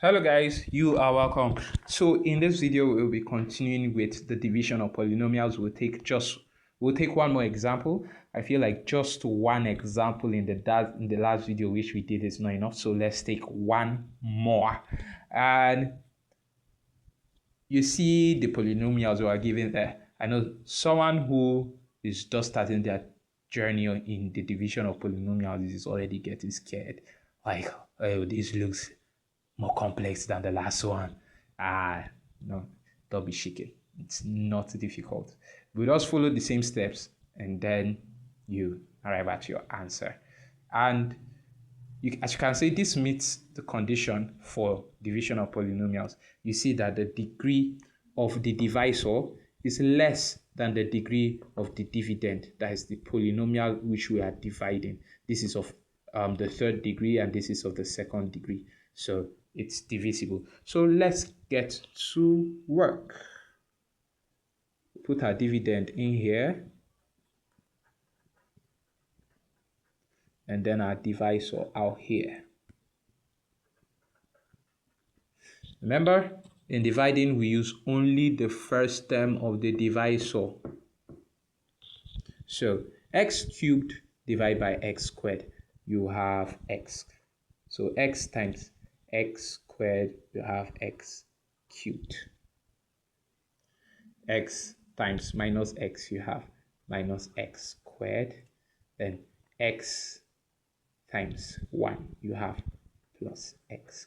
Hello guys, you are welcome. So in this video we'll be continuing with the division of polynomials. We'll take one more example. I feel like just one example in the last video which we did is not enough, so let's take one more. And you see the polynomials we are given there. I know someone who is just starting their journey in the division of polynomials is already getting scared, like, oh, this looks more complex than the last one. No, don't be shaken. It's not difficult. We just follow the same steps and then you arrive at your answer. And as you can see, this meets the condition for division of polynomials. You see that the degree of the divisor is less than the degree of the dividend. That is the polynomial which we are dividing. This is of the third degree and this is of the second degree. So it's divisible. So let's get to work. Put our dividend in here. And then our divisor out here. Remember, in dividing, we use only the first term of the divisor. So x cubed divided by x squared, you have x. So x times x squared, you have x cubed. X times minus x, you have minus x squared. Then x times 1, you have plus x.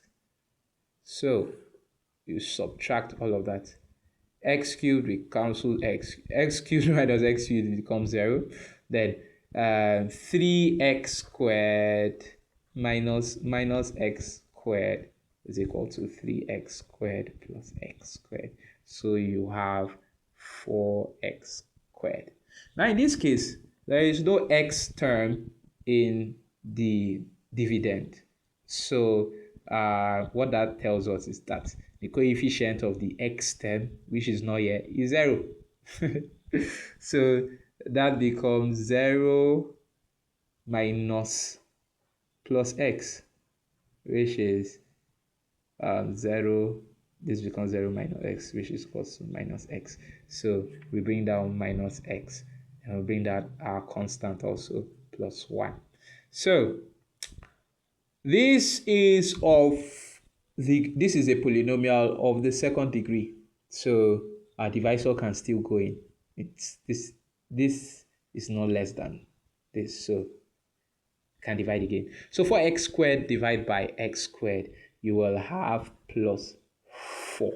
So you subtract all of that. X cubed, we cancel x. X cubed minus x cubed becomes 0. Then 3x squared minus x squared is equal to 3x squared plus x squared. So you have 4x squared. Now in this case, there is no x term in the dividend. So what that tells us is that the coefficient of the x term, which is not here, is 0. So that becomes 0 minus plus x, which is 0. This becomes 0 minus x, which is equal to minus x. So we bring down minus x, and we bring that our constant also plus 1. So this is a polynomial of the second degree. So our divisor can still go in. This is not less than this, so can divide again. So for x squared divided by x squared, you will have plus 4.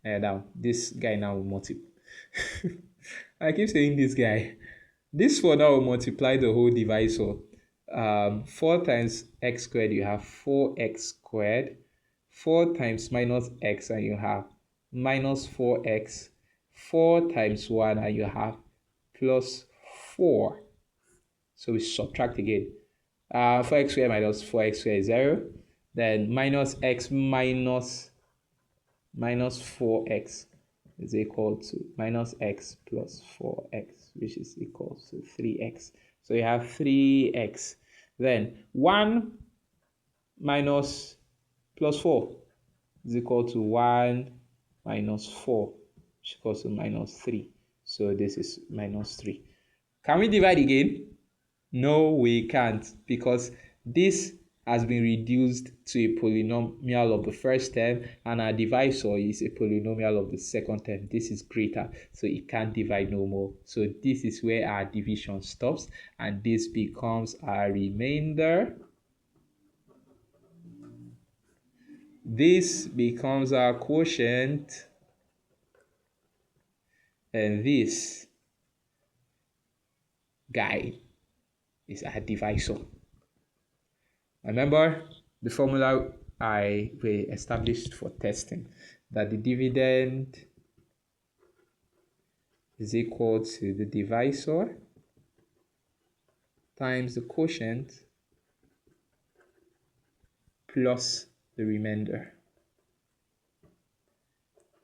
And now this guy now will multiply. I keep saying this guy. This 4 now will multiply the whole divisor. 4 times x squared, you have 4x squared. 4 times minus x, and you have minus 4x. 4 times 1, and you have plus 4. So we subtract again. 4x squared minus 4x squared is 0. Then minus x minus 4x is equal to minus x plus 4x, which is equal to 3x. So you have 3x. Then 1 minus plus 4 is equal to 1 minus 4, which is equal to minus 3. So this is minus 3. Can we divide again? No, we can't, because this has been reduced to a polynomial of the first term, and our divisor is a polynomial of the second term. This is greater, so it can't divide no more. So this is where our division stops, and this becomes our remainder. This becomes our quotient, and this guy is our divisor. Remember the formula we established for testing, that the dividend is equal to the divisor times the quotient plus the remainder.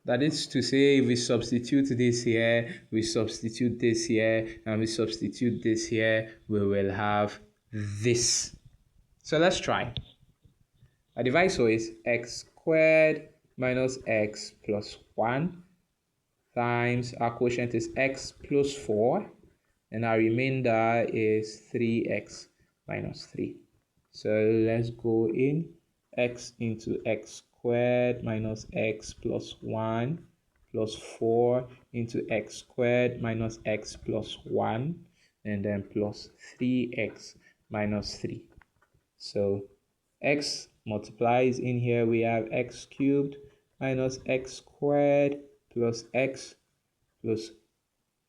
That is to say, if we substitute this here, we substitute this here, and we substitute this here, we will have this. So let's try. Our divisor is x squared minus x plus 1 times our quotient is x plus 4, and our remainder is 3x minus 3. So let's go in x into x squared minus x plus 1 plus 4 into x squared minus x plus 1, and then plus 3x minus 3. So x multiplies in here, we have x cubed minus x squared plus x plus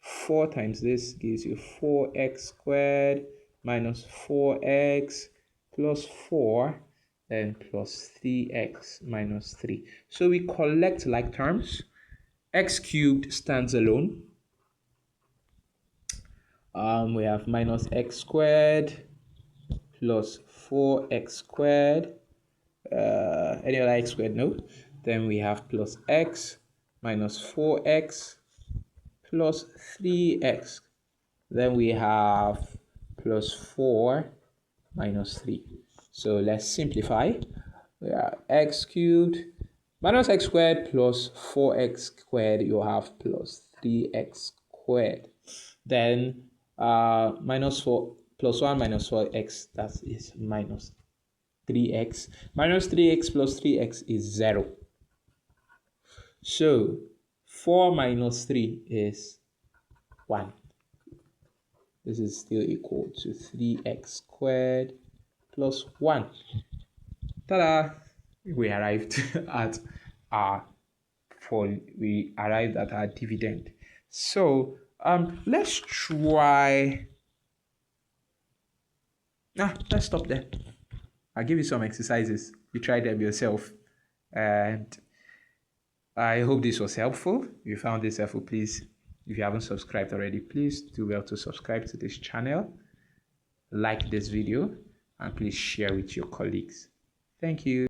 4 times this gives you 4x squared minus 4x plus 4, then plus 3x minus 3. So we collect like terms. X cubed stands alone. We have minus x squared plus 4x squared. Any other x squared? No. Then we have plus x minus 4x plus 3x. Then we have plus 4 minus 3. So let's simplify. We have x cubed minus x squared plus 4x squared. You have plus 3x squared. Then minus 4 plus 1 minus 4x, that is minus 3x. Minus 3x plus 3x is 0. So 4 minus 3 is 1. This is still equal to 3x squared plus 1. Ta-da! We arrived at our dividend. So let's try. Let's stop there. I'll give you some exercises. You try them yourself. And I hope this was helpful. If you found this helpful, please, if you haven't subscribed already, please do well to subscribe to this channel, like this video, and please share with your colleagues. Thank you.